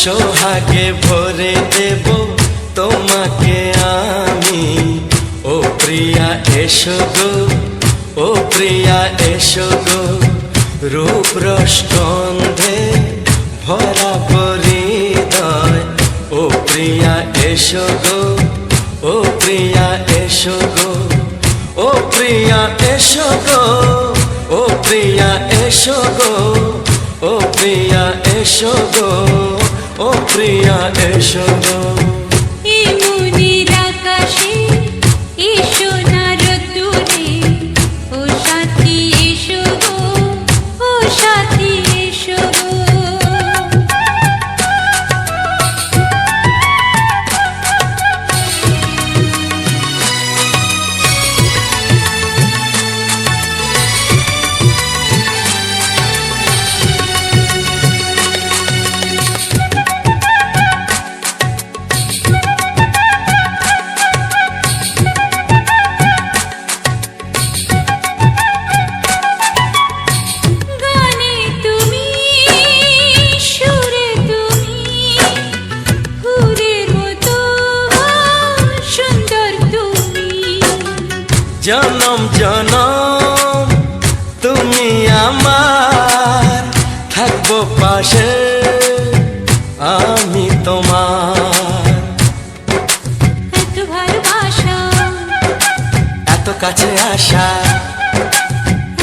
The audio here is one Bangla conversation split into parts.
সোহাগে ভরে দেব তোমাকে আমি। ও প্রিয়া এসো গো, ও প্রিয়া এসো গো, রূপ রস গন্ধে ভরা হৃদয়। ও প্রিয়া এসো গো, ও প্রিয়া এসো গো, ও প্রিয়া এসো গো, ও প্রিয়া এসো গো, ও প্রিয়া এসো গো, ও প্রিয়া এসো গো। এই মনের আকাশে এসো না রোদ্দুরে, ও সাথী এসো গো, ও সাথী এসো গো। জনম জনম তুমি আমার, থাকবো পাশে আমি তোমার। এত ভালোবাসা, এত কাছে আসা,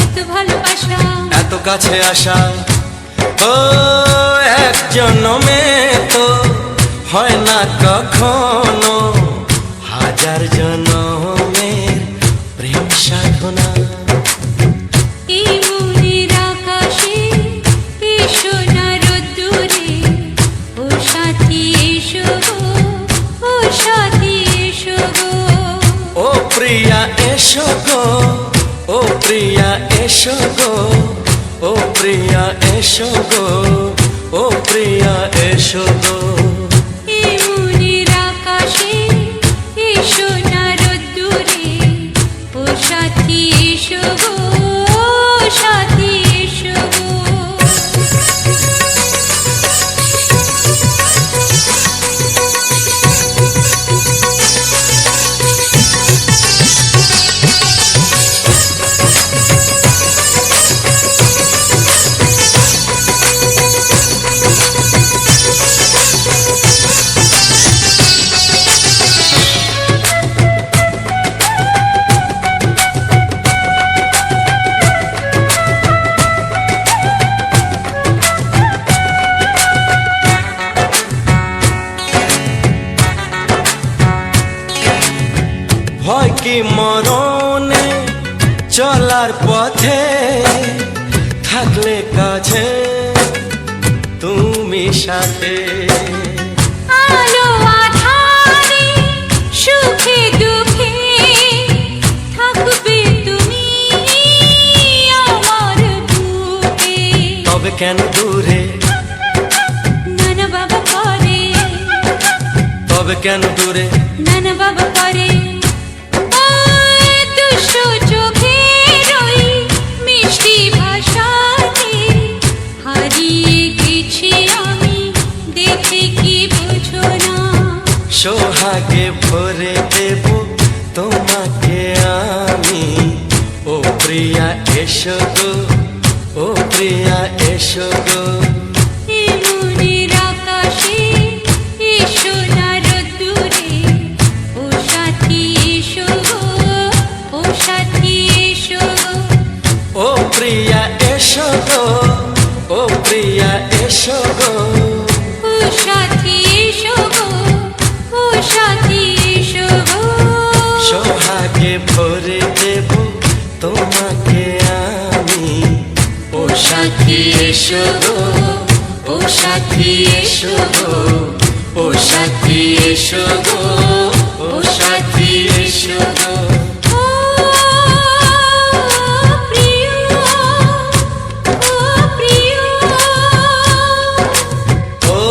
এত ভালোবাসা, এত কাছে আসা, ও এক জন্মে তো হয় না কখনো, হাজার জন্মের প্রেম সাধনা। এই মনের আকাশে এসো না রোদ্দুরে, ও সাথী এসো গো, ও সাথী এসো গো। ও প্রিয়া এসো গো, ও প্রিয়া এসো গো, ও প্রিয়া এসো গো, ও প্রিয়া এসো গো। এই মনের আকাশে এসো না রোদ্দুরে, ও সাথী এসো গো, ও সাথী এসো গো। ভয় কি মরণে চলার পথে, থাকলে কাছে তুমি সাথে। আলো আঁধারে সুখে দুঃখে থাকবে তুমি আমার বুকে। তবে কেন দূরে, নানা বাবা করে, তবে কেন দূরে, নানা বাবা করে। ওই দুষ্টু চোখের ওই মিষ্টি ভাষাতে হারিয়ে গেছি আমি, দেখে কি বুঝো না। সোহাগে ভরে দেব তোমাকে আমি। ও প্রিয়া এসো গো, ও প্রিয়া এসো গো। এই মনের আকাশে এসো না রোদ্দুরে, ও সাথী এসো গো, ও সাথী এসো গো। ও প্রিয়া এসো গো, ও প্রিয়া এসো গো, ও সাথী এসো গো, ও সাথী এসো গো। সোহাগে ভরে দেব তোমাকে আমি। ও সাথী এসো গো, ও সাথী এসো গো, ও সাথী এসো গো, ও সাথী এসো গো। ও প্রিয়, ও প্রিয়, ও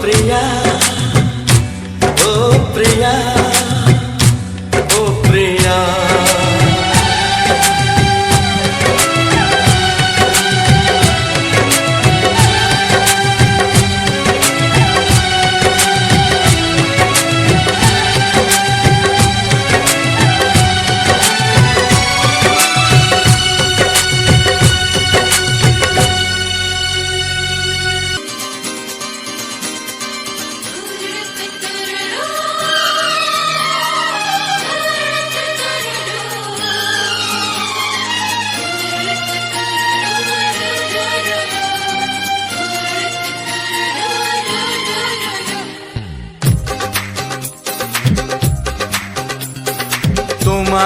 প্রিয়া, ও প্রিয়া, ও প্রিয়া।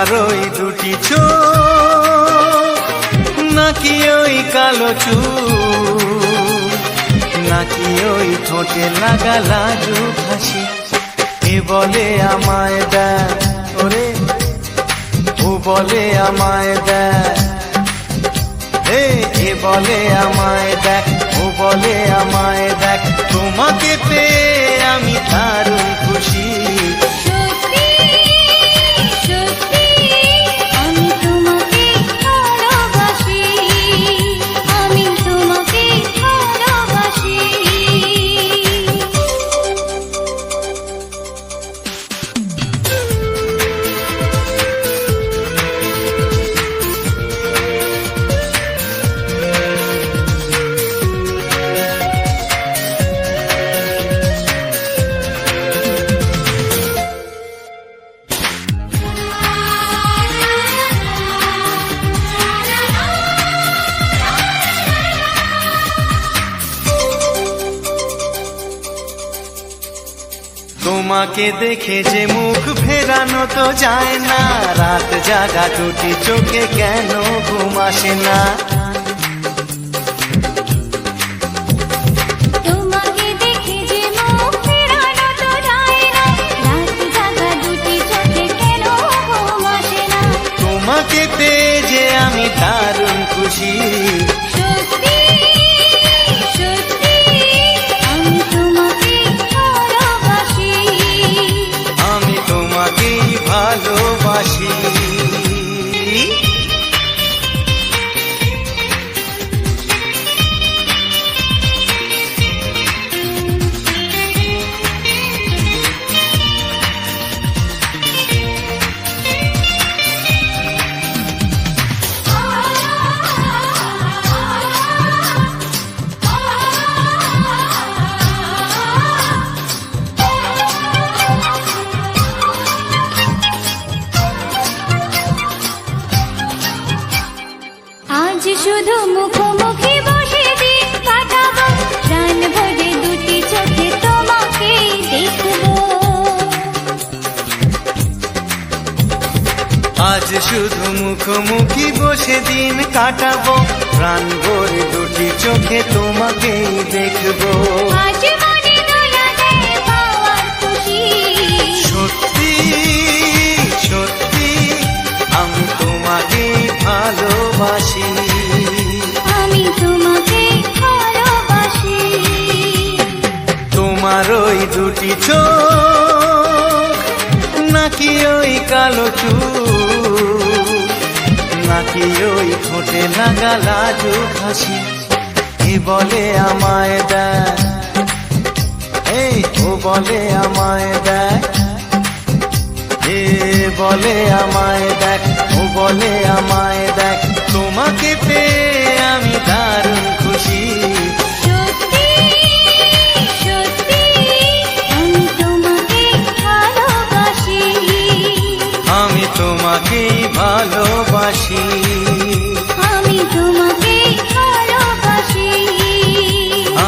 তোমার ওই দুটি চোখ নাকি ওই কালো চুল, নাকি ওই ঠোঁটে লাগা লাজুক হাসি, এ বলে আমায় দেখ ওরে, ও বলে আমায় দেখ, এ বলে আমায় দেখ, ও বলে আমায় দেখ, তোমাকে পেয়ে আমি দারুণ খুশি। সত্যি সত্যি আমি তোমাকে ভালোবাসি, আমি তোমাকে ভালোবাসি। তোমাকে দেখে যে মুখ ফেরানো তো যায় না, রাত জাগা দুটি চোখে কেন ঘুম আসে না। তোমাকে দেখে যে মুখ ফেরানো তো যায় না, রাত জাগা দুটি চোখে কেন ঘুম আসে না। তোমাকে পেয়ে যে আমি দারুণ খুশি। সত্যি সত্যি আমি তোমাকে ভালোবাসি, আমি তোমাকেই ভালোবাসি। আজ শুধু মুখোমুখি বসে দিন কাটাবো, প্রাণ ভরে দুটি চোখে তোমাকে দেখবো। আজ শুধু মুখোমুখি বসে দিন কাটাবো, প্রাণ ভরে দুটি চোখে তোমাকেই দেখবো। আজ মনে দোলা দেয় পাওয়ার খুশি। সত্যি সত্যি আমি তোমাকেই ভালোবাসি। আমি তোমাকে ভালোবাসি। তোমার ওই দুটি চোখ নাকি ওই কালো চুল, নাকি ওই ঠোঁটে লাগা লাজুক হাসি, এ বলে আমায় দেখ, এই ও বলে আমায় দেখ, এ বলে আমায় দেখ, ও বলে আমায় দেখ, তোমাকে পেয়ে আমি দারুণ খুশি। সত্যি সত্যি আমি তোমাকে ভালোবাসি, আমি তোমাকেই ভালোবাসি। আমি তোমাকে ভালোবাসি।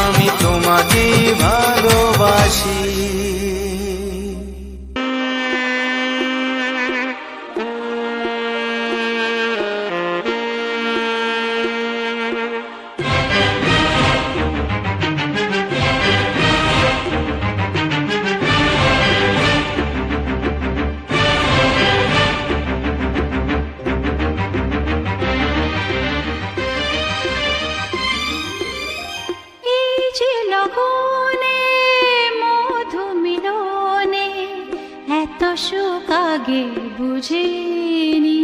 আমি তোমাকেই ভালোবাসি। এই যে লগনে মধু মিলনে এত সুখ আগে বুঝিনি,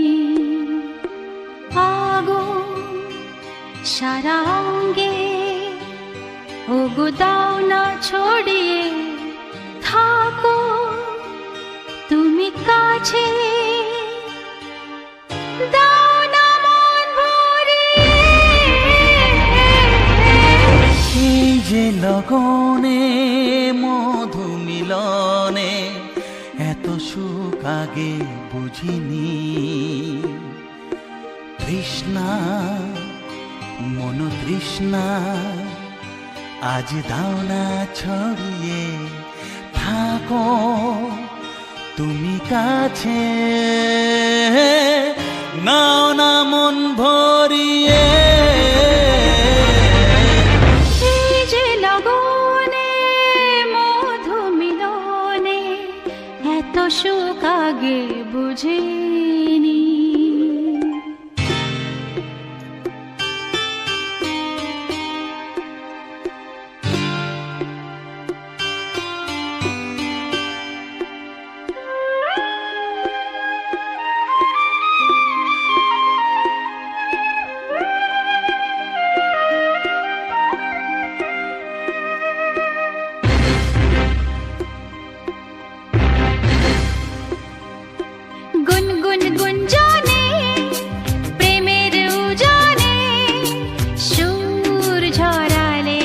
আগুন সারা অঙ্গে ওগো দাও না ছড়িয়ে থাকো তুমি কাছে, দাও না মন ভরিয়ে। এই যে লগনে মধু মিলনে এত সুখ আগে বুঝিনি, তৃষ্ণা মন তৃষ্ণা আজ দাও না ছড়িয়ে থাকো তুমি কাছে নাও না মন ভরিয়ে। এই যে লগনে মধু মিলনে এত সুখ আগে বুঝিনি। গুনগুন গুঞ্জনে প্রেমের উজানে সুর ঝরালে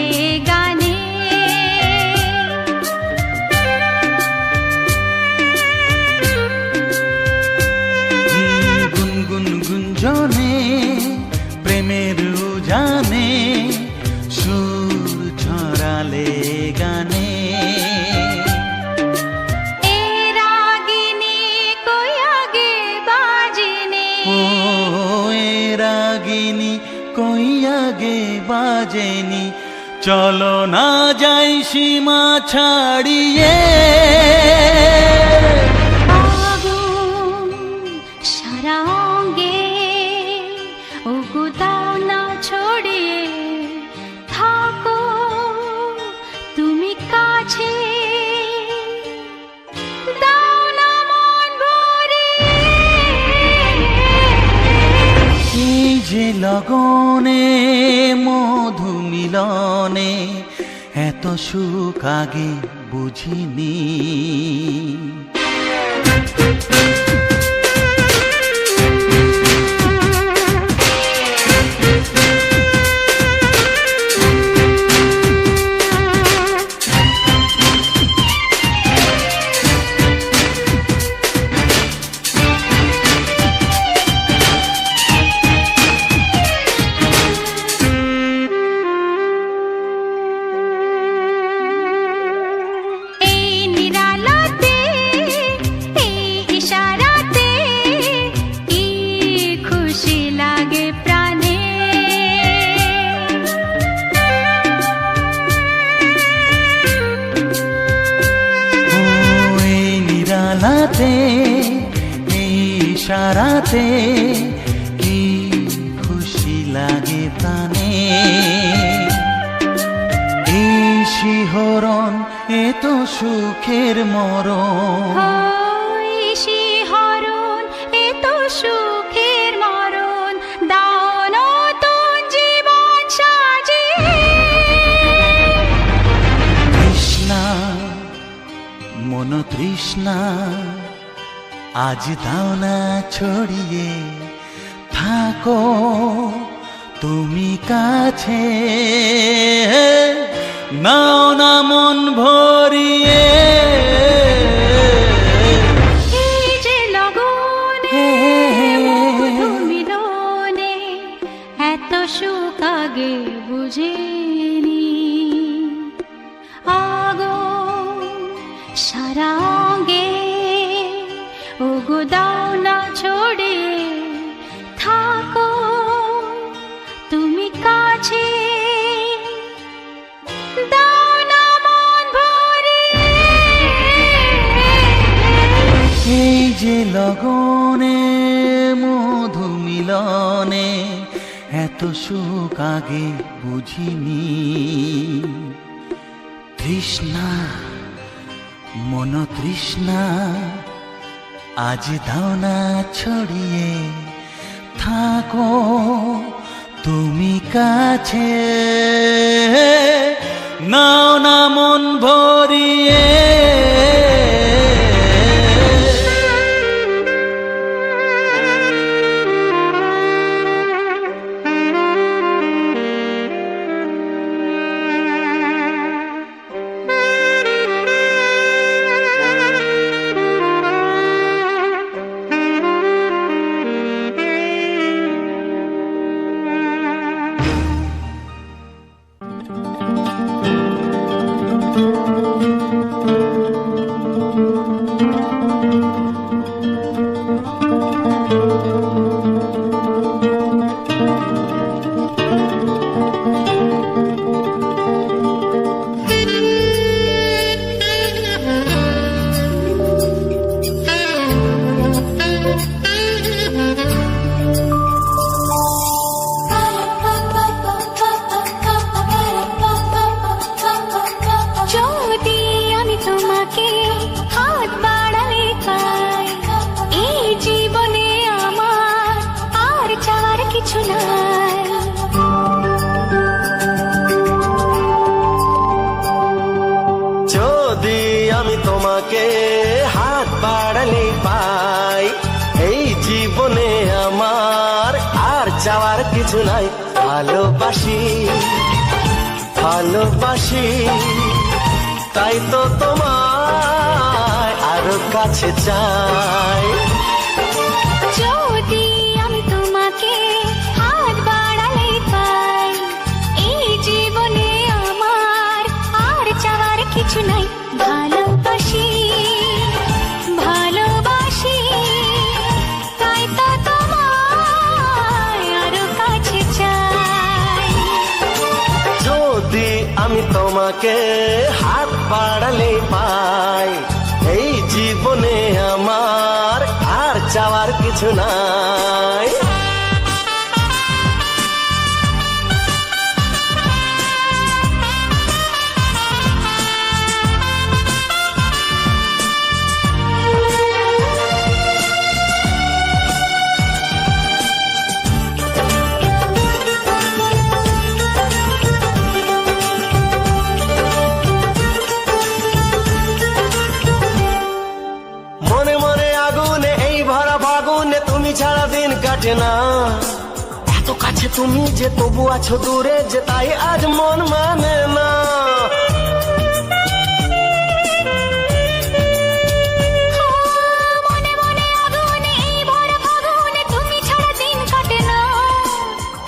গানে। গুনগুন গুঞ্জনে প্রেমের উজানে সুর ছড়ালে গানে। এ রাগিনী কই আগে বাজেনি। ও এ রাগিনী কই আগে বাজেনি, চলো না যাই সীমা ছাড়িয়ে। আগুন সারা অঙ্গে ওগো দাও না ছড়িয়ে, থাকো তুমি কাছে, দাও না মন ভরিয়ে। এই যে লগনে মধু মিলনে এত সুখ আগে বুঝিনি। এই নিরালাতে এই ইশারাতে কি খুশি লাগে প্রাণে। ও এই নিরালাতে এই ইশারাতে কি খুশি লাগে প্রাণে। এই শিহরণ এ তো সুখের মরণ। ওই শিহরণ এ তো সুখের মরণ, দাও নতুন জীবন সাজিয়ে। তৃষ্ণা মন তৃষ্ণা আজ দাও না ছড়িয়ে, থাকো তুমি কাছে, নাও না মন ভরিয়ে। এই যে লগনে মধু মিলনে এত সুখ আগে বুঝিনি। আগুন সারা অঙ্গে ওগো দাও না ছড়িয়ে, থাকো তুমি কাছে, দাও না মন ভরিয়ে। এই যে লগনে মধু মিলনে এত সুখ আগে বুঝিনি। তৃষ্ণা মন তৃষ্ণা আজ দাও না ছড়িয়ে, থাকো তুমি কাছে, নাও না মন ভরিয়ে। কিছু নাই। ভালোবাসি ভালোবাসি তাই তো তোমায় আরো কাছে চাই। যদি আমি তোমাকে হাত বাড়ালে পাই, এই জীবনে আমার আর চাওয়ার কিছু নাই। ভালোবাসি ভালোবাসি তাই তো তোমায় আরো কাছে চাই। যদি আমি তোমাকে হাত বাড়ালে পাই, এই জীবনে আমার আর চাওয়ার কিছু নাই। মনে মনে আগুনে এই ভরা ফাগুনে তুমি ছাড়া দিন কাটে না। এত কাছে তুমি যে তবু আছো দূরে যে, তাই আজ মন মানে না। মনে মনে আগুনে এই ভরা ফাগুনে তুমি ছাড়া দিন কাটে না।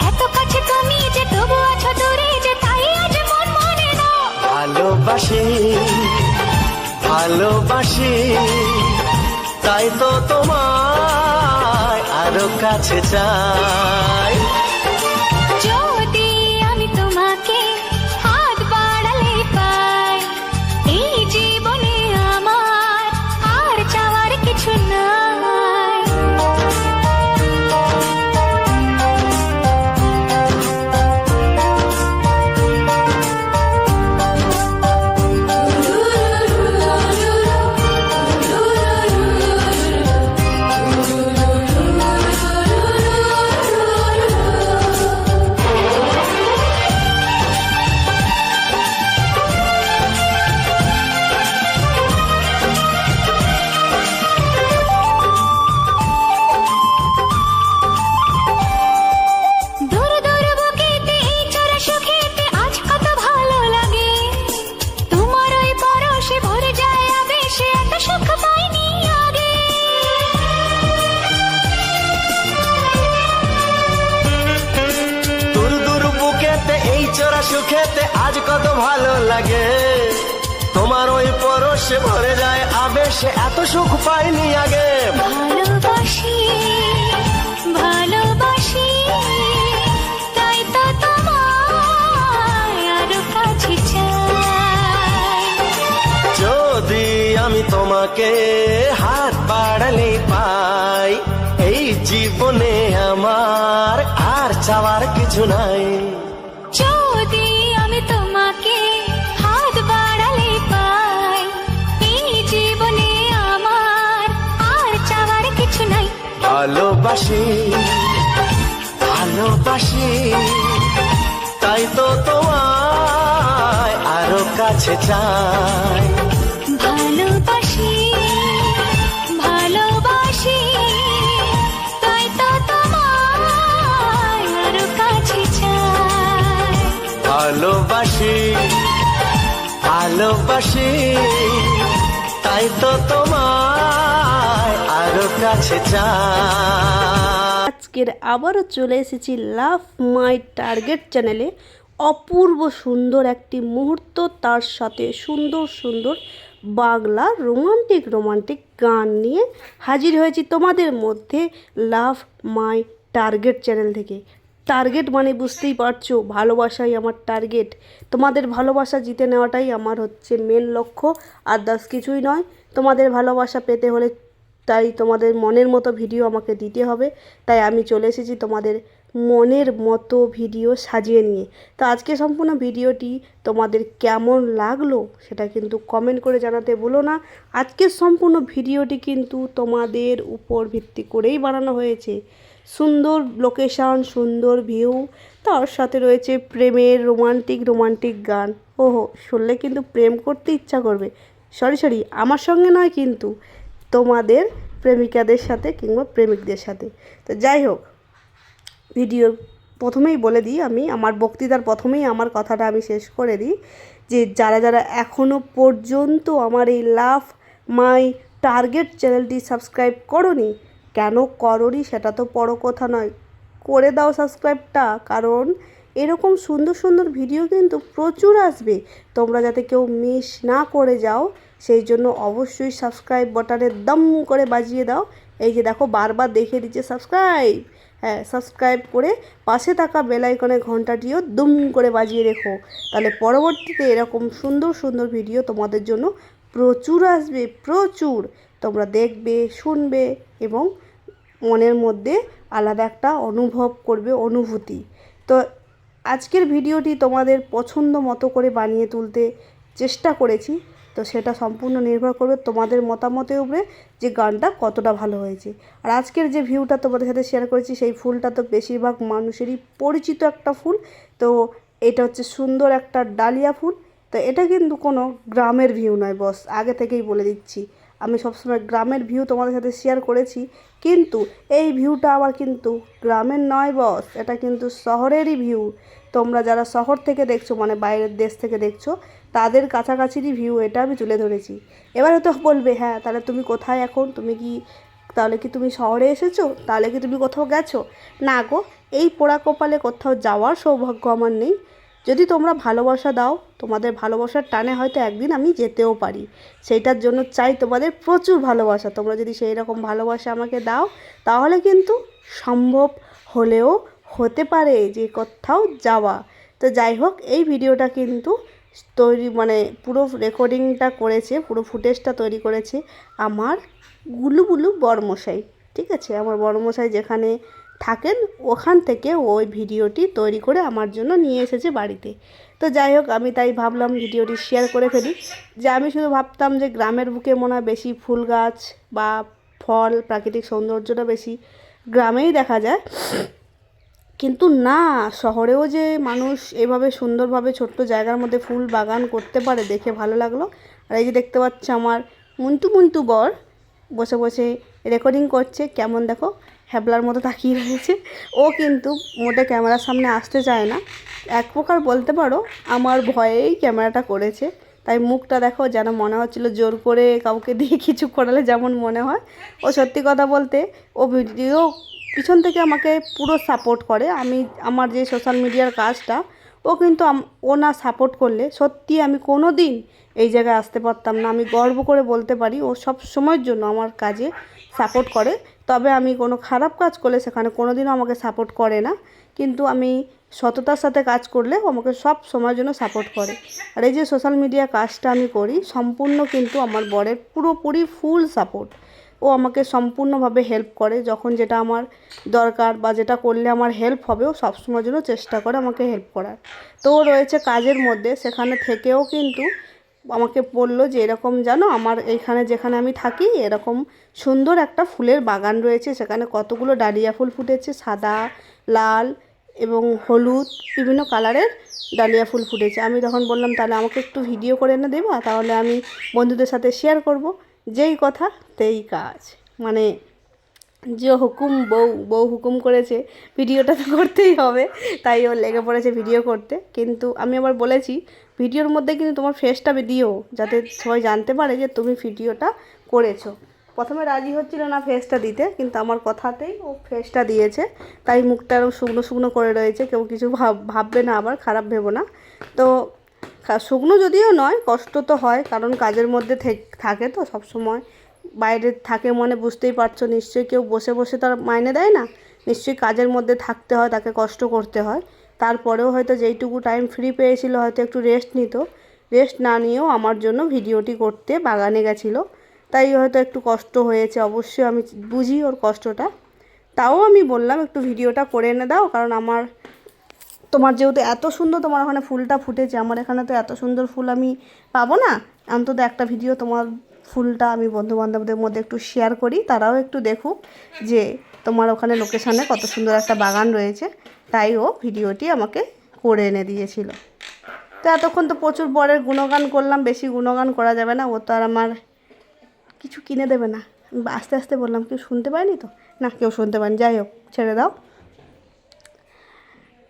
এত কাছে তুমি যে তবু আছো দূরে যে, তাই আজ মন মানে না। ভালোবাসি ভালোবাসি তাই তো তোমায় আরো কাছে চাই। যদি আমি তোমাকে হাত বাড়ালে পাই, এই জীবনে আমার আর চাওয়ার কিছু নাই। দূর দূর বুকেতে এই চোরা সুখেতে আজ কত ভালো লাগে। তোমার ওই পরশে ভরে যায় আবেশে, এত সুখ পাইনি আগে। দূর দূর বুকেতে এই চোরা সুখেতে আজ কত ভালো লাগে। তোমার ওই পরশে ভরে যায় আবেশে, এত সুখ পাইনি আগে। ভালোবাসি ভালোবাসি তাই তো তোমায় আরো কাছে চাই। যদি আমি তোমাকে হাত বাড়ালে পাই, এই জীবনে আমার আর চাওয়ার কিছু নাই। যদি আমি তোমাকে হাত বাড়ালে পাই, এই জীবনে আমার আর চাওয়ার কিছু নাই। ভালোবাসি ভালোবাসি তাই তো তোমায় আরো কাছে চাই। ভালোবাসি ভালোবাসি তাই তো তোমায় আরো কাছে চাই। ভালোবাসি ভালোবাসি তাই তো তোমায় আরো কাছে চাই। আজকের আবারও চলে এসেছি লাভ মাই টার্গেট চ্যানেলে অপূর্ব সুন্দর একটি মুহূর্ত, তার সাথে সুন্দর সুন্দর বাংলা রোমান্টিক গান নিয়ে হাজির হয়েছি তোমাদের মধ্যে লাভ মাই টার্গেট চ্যানেল থেকে। টার্গেট মানে বুঝতেই পারছো, ভালোবাসাই আমার টার্গেট। তোমাদের ভালোবাসা জিতে নেওয়াটাই আমার হচ্ছে মেন লক্ষ্য, আদার্স কিছুই নয়। তোমাদের ভালোবাসা পেতে হলে তাই তোমাদের মনের মতো ভিডিও আমাকে দিতে হবে। তাই আমি চলে এসেছি তোমাদের মনের মতো ভিডিও সাজিয়ে নিয়ে। তো আজকে সম্পূর্ণ ভিডিওটি তোমাদের কেমন লাগলো সেটা কিন্তু কমেন্ট করে জানাতে ভুলো না। আজকের সম্পূর্ণ ভিডিওটি কিন্তু তোমাদের উপর ভিত্তি করেই বানানো হয়েছে। সুন্দর লোকেশান, সুন্দর ভিউ, তার সাথে রয়েছে প্রেমের রোমান্টিক গান। ওহো, শুনলে কিন্তু প্রেম করতে ইচ্ছা করবে। সরি আমার সঙ্গে নয়, কিন্তু তোমাদের প্রেমিকাদের সাথে কিংবা প্রেমিকদের সাথে। তো যাই হোক, ভিডিওর প্রথমেই বলে দিই, আমি আমার বক্তৃতার প্রথমেই আমার কথাটা আমি শেষ করে দিই যে যারা যারা এখনও পর্যন্ত আমার এই লাভ মাই টার্গেট চ্যানেলটি সাবস্ক্রাইব করোনি, কেন করোনি সেটা তো বড় কথা নয়, করে দাও সাবস্ক্রাইবটা। কারণ এরকম সুন্দর সুন্দর ভিডিও কিন্তু প্রচুর আসবে, তোমরা যাতে কেউ মিস না করে যাও সেই জন্য অবশ্যই সাবস্ক্রাইব বাটনে দম করে বাজিয়ে দাও। এই যে দেখো বারবার দেখিয়ে দিচ্ছে সাবস্ক্রাইব, হ্যাঁ সাবস্ক্রাইব করে পাশে থাকা বেল আইকনের ঘন্টাটিও দুম করে বাজিয়ে রেখো, তাহলে পরবর্তীতে এরকম সুন্দর সুন্দর ভিডিও তোমাদের জন্য প্রচুর আসবে, প্রচুর। তোমরা দেখবে, শুনবে এবং মনের মধ্যে আলাদা একটা অনুভব করবে, অনুভূতি। তো আজকের ভিডিওটি তোমাদের পছন্দ মতো করে বানিয়ে তুলতে চেষ্টা করেছি, তো সেটা সম্পূর্ণ নির্ভর করবে তোমাদের মতামতের উপরে যে গানটা কতটা ভালো হয়েছে। আর আজকের যে ভিউটা তোমাদের সাথে শেয়ার করেছি সেই ফুলটা তো বেশিরভাগ মানুষেরই পরিচিত একটা ফুল, তো এটা হচ্ছে সুন্দর একটা ডালিয়া ফুল। তো এটা কিন্তু কোনো গ্রামের ভিউ নয় বস, আগে থেকেই বলে দিচ্ছি। আমি সবসময় গ্রামের ভিউ তোমাদের সাথে শেয়ার করেছি, কিন্তু এই ভিউটা আবার কিন্তু গ্রামের নয় বস, এটা কিন্তু শহরেরই ভিউ। তোমরা যারা শহর থেকে দেখছো, মানে বাইরের দেশ থেকে দেখছো, তাদের কাছাকাছিরই ভিউ এটা আমি তুলে ধরেছি। এবার হয়তো বলবে হ্যাঁ তাহলে তুমি কোথায় এখন, তুমি কি তাহলে কি তুমি শহরে এসেছো, তাহলে কি তুমি কোথাও গেছো? না গো, এই পোড়া কপালে কোথাও যাওয়ার সৌভাগ্য আমার নেই। যদি তোমরা ভালোবাসা দাও, তোমাদের ভালোবাসার টানে হয়তো একদিন আমি যেতেও পারি, সেইটার জন্য চাই তোমাদের প্রচুর ভালোবাসা। তোমরা যদি সেই রকম ভালোবাসা আমাকে দাও তাহলে কিন্তু সম্ভব হলেও হতে পারে যে কোথাও যাওয়া। তো যাই হোক, এই ভিডিওটা কিন্তু তৈরি মানে পুরো রেকর্ডিংটা করেছে, পুরো ফুটেজটা তৈরি করেছে আমার গুলুগুলু বড়মশাই, ঠিক আছে? আমার বড়মশাই যেখানে থাকেন ওখান থেকে ওই ভিডিওটি তৈরি করে আমার জন্য নিয়ে এসেছে বাড়িতে। তো যাই হোক, আমি তাই ভাবলাম ভিডিওটি শেয়ার করে ফেলি। যে আমি শুধু ভাবতাম যে গ্রামের বুকে মনে হয় বেশি ফুল গাছ বা ফল, প্রাকৃতিক সৌন্দর্যটা বেশি গ্রামেই দেখা যায়, কিন্তু না, শহরেও যে মানুষ এভাবে সুন্দরভাবে ছোট্ট জায়গার মধ্যে ফুল বাগান করতে পারে দেখে ভালো লাগলো। আর এই যে দেখতে পাচ্ছ আমার মুন্টু মুন্টু বর বসে বসে রেকর্ডিং করছে, কেমন দেখো হ্যাবলার মতো তাকিয়ে রয়েছে। ও কিন্তু মোটে ক্যামেরার সামনে আসতে চায় না, এক প্রকার বলতে পারো আমার ভয়েই ক্যামেরাটা করেছে। তাই মুখটা দেখো, যেন মনে হচ্ছিল জোর করে কাউকে দিয়ে কিছু করালে যেমন মনে হয়। ও সত্যি কথা বলতে ও ভিডিও পিছন থেকে আমাকে পুরো সাপোর্ট করে। আমি আমার যে সোশ্যাল মিডিয়ার কাজটা, ও কিন্তু ও না সাপোর্ট করলে সত্যি আমি কোনো দিন এই জায়গায় আসতে পারতাম না। আমি গর্ব করে বলতে পারি ও সব সময়ের জন্য আমার কাজে সাপোর্ট করে। তবে আমি কোনো খারাপ কাজ করলে সেখানে কোনো দিনও আমাকে সাপোর্ট করে না, কিন্তু আমি সততার সাথে কাজ করলে ও আমাকে সব সময়ের জন্য সাপোর্ট করে। আর এই যে সোশ্যাল মিডিয়া কাজটা আমি করি সম্পূর্ণ কিন্তু আমার বরের পুরোপুরি ফুল সাপোর্ট। ও আমাকে সম্পূর্ণভাবে হেল্প করে, যখন যেটা আমার দরকার বা যেটা করলে আমার হেল্প হবে ও সবসময়ের জন্য চেষ্টা করে আমাকে হেল্প করার। তো ও রয়েছে কাজের মধ্যে, সেখানে থেকেও কিন্তু আমাকে বললো যে এরকম জানো আমার এইখানে যেখানে আমি থাকি এরকম সুন্দর একটা ফুলের বাগান রয়েছে, সেখানে কতগুলো ডালিয়া ফুল ফুটেছে, সাদা, লাল এবং হলুদ বিভিন্ন কালারের ডালিয়া ফুল ফুটেছে। আমি তখন বললাম তাহলে আমাকে একটু ভিডিও করে এনে দেবা, তাহলে আমি বন্ধুদের সাথে শেয়ার করব। যেই কথা তেই কাজ, মানে যে হুকুম বউ হুকুম করেছে ভিডিওটা তো করতেই হবে, তাই ও লেগে পড়েছে ভিডিও করতে। কিন্তু আমি আবার বলেছি ভিডিওর মধ্যে কিন্তু তোমার ফেসটা দিও, যাতে সবাই জানতে পারে যে তুমি ভিডিওটা করেছো। প্রথমে রাজি হচ্ছিল না ফেসটা দিতে, কিন্তু আমার কথাতেই ও ফেসটা দিয়েছে। তাই মুখটা আরও শুকনো শুকনো করে রয়েছে, কেউ কিছু ভাববে না, আবার খারাপ ভেবো না। তো শুকনো যদিও নয়, কষ্ট তো হয়, কারণ কাজের মধ্যে থাকে তো সব সময়, বাইরে থাকে মানে বুঝতেই পারছো নিশ্চয়ই, কেউ বসে বসে তার মাইনে দেয় না, নিশ্চয়ই কাজের মধ্যে থাকতে হয়, তাকে কষ্ট করতে হয়। তারপরেও হয়তো যেইটুকু টাইম ফ্রি পেয়েছিল হয়তো একটু রেস্ট নিত, রেস্ট না নিয়েও আমার জন্য ভিডিওটি করতে বাগানে গেছিলো। তাই হয়তো একটু কষ্ট হয়েছে, অবশ্যই আমি বুঝি ওর কষ্টটা। তাও আমি বললাম একটু ভিডিওটা করে এনে দাও, কারণ আমার তোমার যেহেতু এত সুন্দর তোমার ওখানে ফুলটা ফুটেছে, আমার এখানে তো এত সুন্দর ফুল আমি পাবো না, অন্তত একটা ভিডিও তোমার ফুলটা আমি বন্ধুবান্ধবদের মধ্যে একটু শেয়ার করি, তারাও একটু দেখুক যে তোমার ওখানে লোকেশানে কত সুন্দর একটা বাগান রয়েছে। তাই ও ভিডিওটি আমাকে করে এনে দিয়েছিল। তো এতক্ষণ তো প্রচুর বরের গুণগান করলাম, বেশি গুণগান করা যাবে না, ও তো আর আমার কিছু কিনে দেবে না। আস্তে আস্তে বললাম, কেউ শুনতে পায়নি তো? না, কেউ শুনতে পায়নি, যাই হোক ছেড়ে দাও।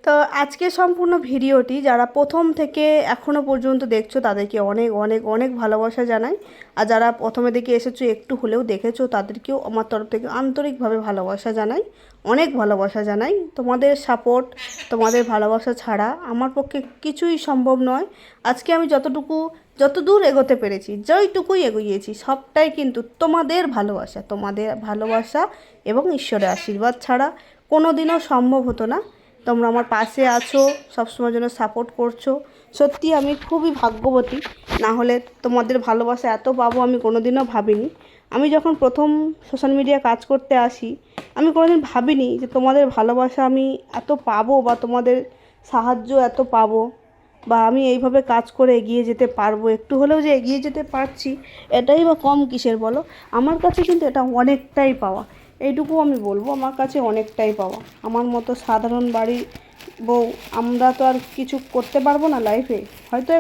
তো আজকে সম্পূর্ণ ভিডিওটি যারা প্রথম থেকে এখনও পর্যন্ত দেখছো তাদেরকে অনেক অনেক অনেক ভালোবাসা জানাই। আর যারা প্রথমে দিকে এসেছো একটু হলেও দেখেছো তাদেরকেও আমার তরফ থেকে আন্তরিকভাবে ভালোবাসা জানাই, অনেক ভালোবাসা জানাই। তোমাদের সাপোর্ট, তোমাদের ভালোবাসা ছাড়া আমার পক্ষে কিছুই সম্ভব নয়। আজকে আমি যত দূর এগোতে পেরেছি, যেইটুকুই এগিয়েছি সবটাই কিন্তু তোমাদের ভালোবাসা এবং ঈশ্বরের আশীর্বাদ ছাড়া কোনো দিনও সম্ভব হতো না। তোমরা আমার পাশে আছো, সবসময় জন্য সাপোর্ট করছো, সত্যি আমি খুবই ভাগ্যবতী। না হলে তোমাদের ভালোবাসা এত পাবো আমি কোনো দিনও ভাবিনি। আমি যখন প্রথম সোশ্যাল মিডিয়া কাজ করতে আসি আমি কোনোদিন ভাবিনি যে তোমাদের ভালোবাসা আমি এত পাবো বা তোমাদের সাহায্য এত পাবো বা আমি এইভাবে কাজ করে এগিয়ে যেতে পারবো। একটু হলেও যে এগিয়ে যেতে পারছি এটাই বা কম কিসের বলো, আমার কাছে কিন্তু এটা অনেকটাই পাওয়া। এইটুকু আমি বলবো, আমার কাছে অনেকটাই পাওয়া। আমার মতো সাধারণ বাড়ির বউ আমরা তো আর কিছু করতে পারবো না লাইফে, হয়তো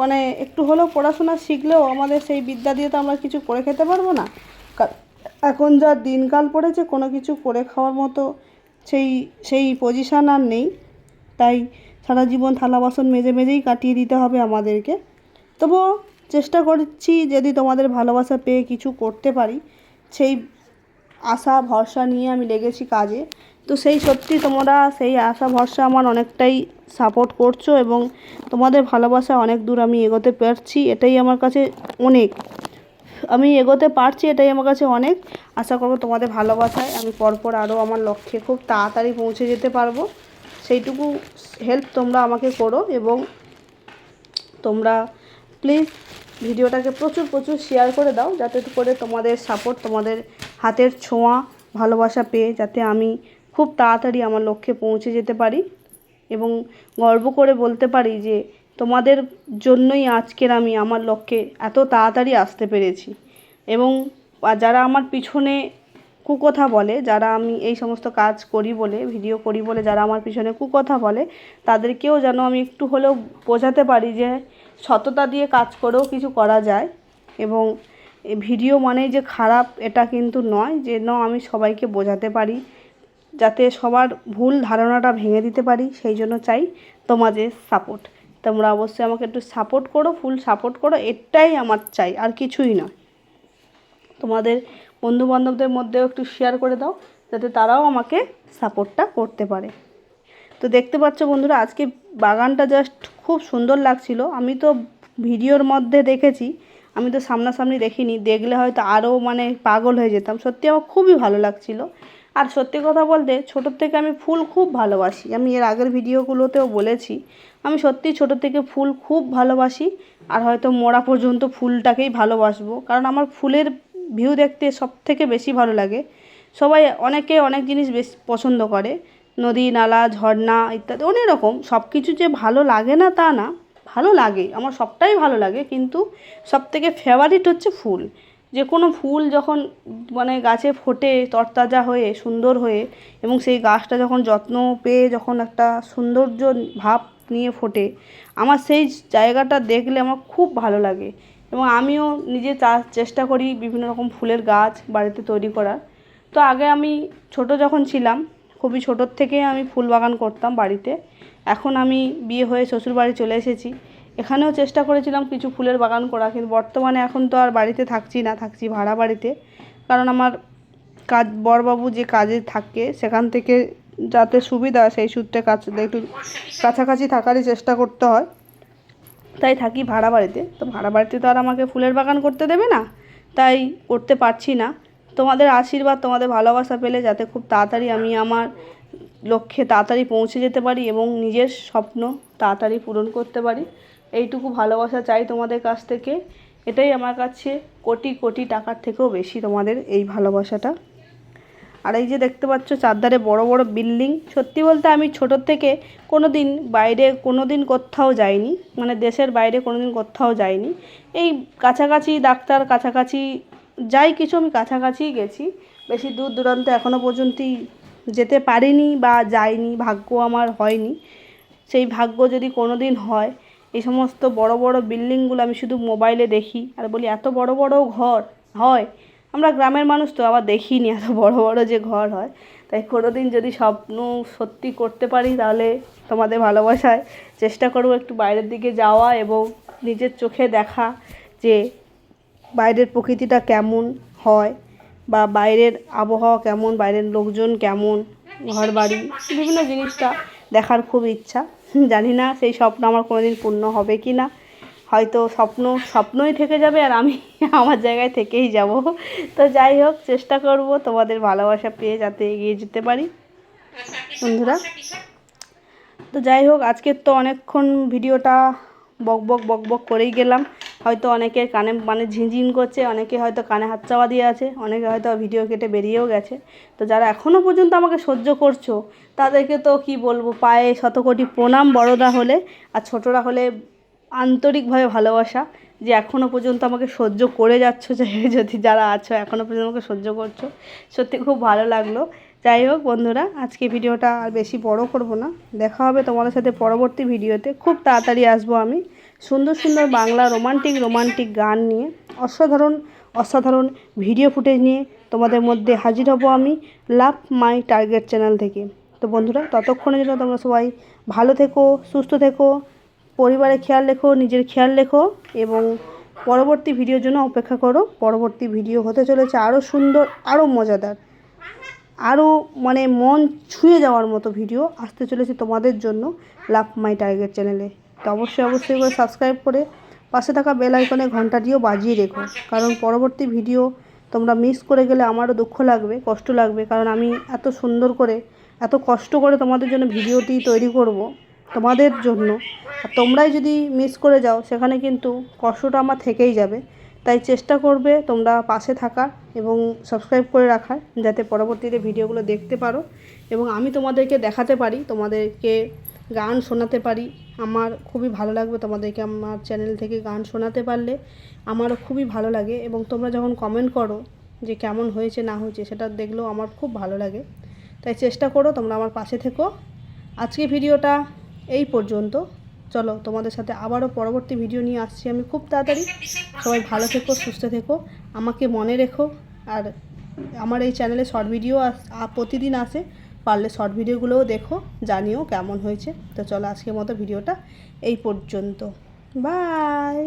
মানে একটু হলেও পড়াশোনা শিখলেও আমাদের সেই বিদ্যা দিয়ে তো আমরা কিছু করে খেতে পারবো না। এখন যা দিনকাল পড়েছে কোনো কিছু করে খাওয়ার মতো সেই পজিশান আর নেই। তাই সারা জীবন থালা বাসন মেজেই কাটিয়ে দিতে হবে আমাদেরকে। তবুও চেষ্টা করছি যদি তোমাদের ভালোবাসা পেয়ে কিছু করতে পারি, সেই আশা ভরসা নিয়ে আমি লেগেছি কাজে। তো সত্যি তোমরা সেই আশা ভরসা আমার অনেকটাই সাপোর্ট করছো এবং তোমাদের ভালোবাসা অনেক দূর আমি এগোতে পারছি, এটাই আমার কাছে অনেক। আমি এগোতে পারছি এটাই আমার কাছে অনেক। আশা করবো তোমাদের ভালোবাসায় আমি পরপর আরও আমার লক্ষ্যে খুব তাড়াতাড়ি পৌঁছে যেতে পারবো। সেইটুকু হেল্প তোমরা আমাকে করো এবং তোমরা প্লিজ ভিডিওটাকে প্রচুর শেয়ার করে দাও, যাতে করে তোমাদের সাপোর্ট, তোমাদের হাতের ছোঁয়া ভালোবাসা পেয়ে যাতে আমি খুব তাড়াতাড়ি আমার লক্ষ্যে পৌঁছে যেতে পারি এবং গর্ব করে বলতে পারি যে তোমাদের জন্যই আজকের আমি আমার লক্ষ্যে এত তাড়াতাড়ি আসতে পেরেছি। এবং যারা আমার পিছনে কুকথা বলে, যারা আমি এই সমস্ত কাজ করি বলে, ভিডিও করি বলে যারা আমার পিছনে কুকথা বলে, তাদেরকেও যেন আমি একটু হলেও বোঝাতে পারি যে সততা দিয়ে কাজ করেও কিছু করা যায় এবং ভিডিও মানেই যে খারাপ এটা কিন্তু নয়, যেন আমি সবাইকে বোঝাতে পারি, যাতে সবার ভুল ধারণাটা ভেঙে দিতে পারি। সেই জন্য চাই তোমাদের সাপোর্ট। তোমরা অবশ্যই আমাকে একটু সাপোর্ট করো, ফুল সাপোর্ট করো, এটাই আমার চাই, আর কিছুই নয়। তোমাদের বন্ধুবান্ধবদের মধ্যেও একটু শেয়ার করে দাও যাতে তারাও আমাকে সাপোর্টটা করতে পারে। তো দেখতে পাচ্ছ বন্ধুরা, আজকে বাগানটা জাস্ট খুব সুন্দর লাগছিল। আমি তো ভিডিওর মধ্যে দেখেছি, আমি তো সামনাসামনি দেখিনি, দেখলে হয়তো আরও মানে পাগল হয়ে যেতাম। সত্যি আমার খুবই ভালো লাগছিল। আর সত্যি কথা বলতে ছোটোর থেকে আমি ফুল খুব ভালোবাসি। আমি এর আগের ভিডিওগুলোতেও বলেছি আমি সত্যি ছোটো থেকে ফুল খুব ভালোবাসি, আর হয়তো মরা পর্যন্ত ফুলটাকেই ভালোবাসবো, কারণ আমার ফুলের ভিউ দেখতে সব থেকে বেশি ভালো লাগে। অনেকে অনেক জিনিস বেশ পছন্দ করে, নদী নালা ঝর্ণা ইত্যাদি অনেক রকম, সব কিছু যে ভালো লাগে না তা না, ভালো লাগে, আমার সবটাই ভালো লাগে। কিন্তু সবথেকে ফেভারিট হচ্ছে ফুল। যে কোনো ফুল যখন মানে গাছে ফোটে তরতাজা হয়ে সুন্দর হয়ে, এবং সেই গাছটা যখন যত্ন পেয়ে যখন একটা সৌন্দর্য ভাব নিয়ে ফোটে, আমার সেই জায়গাটা দেখলে আমার খুব ভালো লাগে। এবং আমিও নিজে চেষ্টা করি বিভিন্ন রকম ফুলের গাছ বাড়িতে তৈরি করার। তো আগে আমি ছোট যখন ছিলাম, খুবই ছোটোর থেকে আমি ফুল বাগান করতাম বাড়িতে। এখন আমি বিয়ে হয়ে শ্বশুরবাড়ি চলে এসেছি, এখানেও চেষ্টা করেছিলাম কিছু ফুলের বাগান করা, কিন্তু বর্তমানে এখন তো আর বাড়িতে থাকছি না, থাকছি ভাড়া বাড়িতে। কারণ আমার বড়বাবু যে কাজে থাকে সেখান থেকে যাতে সুবিধা সেই সূত্রে একটু কাছাকাছি থাকারই চেষ্টা করতে হয়, তাই থাকি ভাড়া বাড়িতে। তো ভাড়া বাড়িতে তো আর আমাকে ফুলের বাগান করতে দেবে না, তাই করতে পারছি না। তোমাদের আশীর্বাদ, তোমাদের ভালোবাসা পেলে যাতে খুব তাড়াতাড়ি আমি আমার লক্ষ্যে তাড়াতাড়ি পৌঁছে যেতে পারি এবং নিজের স্বপ্ন তাড়াতাড়ি পূরণ করতে পারি, এইটুকু ভালোবাসা চাই তোমাদের কাছ থেকে। এটাই আমার কাছে কোটি টাকার থেকেও বেশি, তোমাদের এই ভালোবাসাটা। আর এই যে দেখতে পাচ্ছ চারধারে বড় বড় বিল্ডিং, সত্যি বলতে আমি ছোটোর থেকে বাইরে কোথাও যাইনি, মানে দেশের বাইরে কোনোদিন কোথাও যাইনি। এই কাছাকাছি ডাক্তার, কাছাকাছি যাই কিছু আমি কাছাকাছিই গেছি, বেশি দূর দূরান্ত এখনও পর্যন্তই যেতে পারিনি বা যাইনি, ভাগ্য আমার হয়নি। সেই ভাগ্য যদি কোনো দিন হয়, এই সমস্ত বড় বড় বিল্ডিংগুলো আমি শুধু মোবাইলে দেখি আর বলি এত বড় বড় ঘর হয়। আমরা গ্রামের মানুষ তো আবার দেখিনি এত বড় বড় যে ঘর হয়। তাই কোনোদিন যদি স্বপ্ন সত্যি করতে পারি তাহলে তোমাদের ভালোবাসায় চেষ্টা করব একটু বাইরের দিকে যাওয়া এবং নিজের চোখে দেখা যে বাইরের প্রকৃতিটা কেমন হয় বা বাইরের আবহাওয়া কেমন, বাইরের লোকজন কেমন, ঘর বাড়ি বিভিন্ন জিনিসটা দেখার খুব ইচ্ছা। জানি না সেই স্বপ্ন আমার কোনোদিন পূর্ণ হবে কি না, হয়তো স্বপ্নই থেকে যাবে আর আমি আমার জায়গায় থেকেই যাব। তো যাই হোক, চেষ্টা করব তোমাদের ভালোবাসা পেয়ে যাতে এগিয়ে যেতে পারি বন্ধুরা। তো যাই হোক, আজকের তো অনেকক্ষণ ভিডিওটা বক করেই গেলাম। হয়তো অনেকের কানে মানে ঝিনঝিন করছে, অনেকে হয়তো কানে হাত চাওয়া দিয়ে আছে, অনেকে হয়তো ভিডিও কেটে বেরিয়েও গেছে। তো যারা এখনও পর্যন্ত আমাকে সহ্য করছো তাদেরকে তো কি বলবো, পায়ে শতকোটি প্রণাম, বড়রা হলে আর ছোটরা হলে আন্তরিকভাবে ভালোবাসা যে এখনও পর্যন্ত আমাকে সহ্য করে যাচ্ছ, যদি যারা আছো এখনও পর্যন্ত আমাকে সহ্য করছো, সত্যি খুব ভালো লাগলো। যাই হোক বন্ধুরা, আজকে ভিডিওটা আর বেশি বড় করব না, দেখা হবে তোমাদের সাথে পরবর্তী ভিডিওতে। খুব তাড়াতাড়ি আসবো আমি সুন্দর সুন্দর বাংলা রোমান্টিক গান নিয়ে, অসাধারণ ভিডিও ফুটেজ নিয়ে তোমাদের মধ্যে হাজির হব আমি লাভ মাই টার্গেট চ্যানেল থেকে। তো বন্ধুরা, ততক্ষণের জন্য তোমরা সবাই ভালো থেকো, সুস্থ থেকো, পরিবারের খেয়াল রেখো, নিজের খেয়াল রেখো এবং পরবর্তী ভিডিওর জন্য অপেক্ষা করো। পরবর্তী ভিডিও হতে চলেছে আরও সুন্দর, আরও মজাদার, আরও মানে মন ছুঁয়ে যাওয়ার মতো ভিডিও আসতে চলেছে তোমাদের জন্য লাভ মাই টার্গেট চ্যানেলে। তো অবশ্যই করে সাবস্ক্রাইব করে পাশে থাকা বেল আইকনে ঘন্টাটিও বাজিয়ে রেখো, কারণ পরবর্তী ভিডিও তোমরা মিস করে গেলে আমারও দুঃখ লাগবে, কষ্ট লাগবে, কারণ আমি এত সুন্দর করে এত কষ্ট করে তোমাদের জন্য ভিডিওটি তৈরি করব তোমাদের জন্য, আর তোমরাই যদি মিস করে যাও সেখানে কিন্তু কষ্টটা আমার থেকেই যাবে। তাই চেষ্টা করবে তোমরা পাশে থাকার এবং সাবস্ক্রাইব করে রাখার, যাতে পরবর্তীতে ভিডিওগুলো দেখতে পারো এবং আমি তোমাদেরকে দেখাতে পারি, তোমাদেরকে গান শোনাতে পারি। আমার খুবই ভালো লাগবে তোমাদেরকে আমার চ্যানেল থেকে গান শোনাতে পারলে, আমারও খুবই ভালো লাগে এবং তোমরা যখন কমেন্ট করো যে কেমন হয়েছে না হয়েছে সেটা দেখলেও আমার খুব ভালো লাগে। তাই চেষ্টা করো তোমরা আমার পাশে থেকো। আজকে ভিডিওটা এই পর্যন্ত, চলো তোমাদের সাথে আবারও পরবর্তী ভিডিও নিয়ে আসছি আমি খুব তাড়াতাড়ি। সবাই ভালো থেকো, সুস্থ থেকো, আমাকে মনে রেখো। আর আমার এই চ্যানেলে শর্ট ভিডিও প্রতিদিন আসে, পারলে শর্ট ভিডিওগুলোও দেখো, জানিও কেমন হয়েছে। তো চলো আজকের মতো ভিডিওটা এই পর্যন্ত, বাই।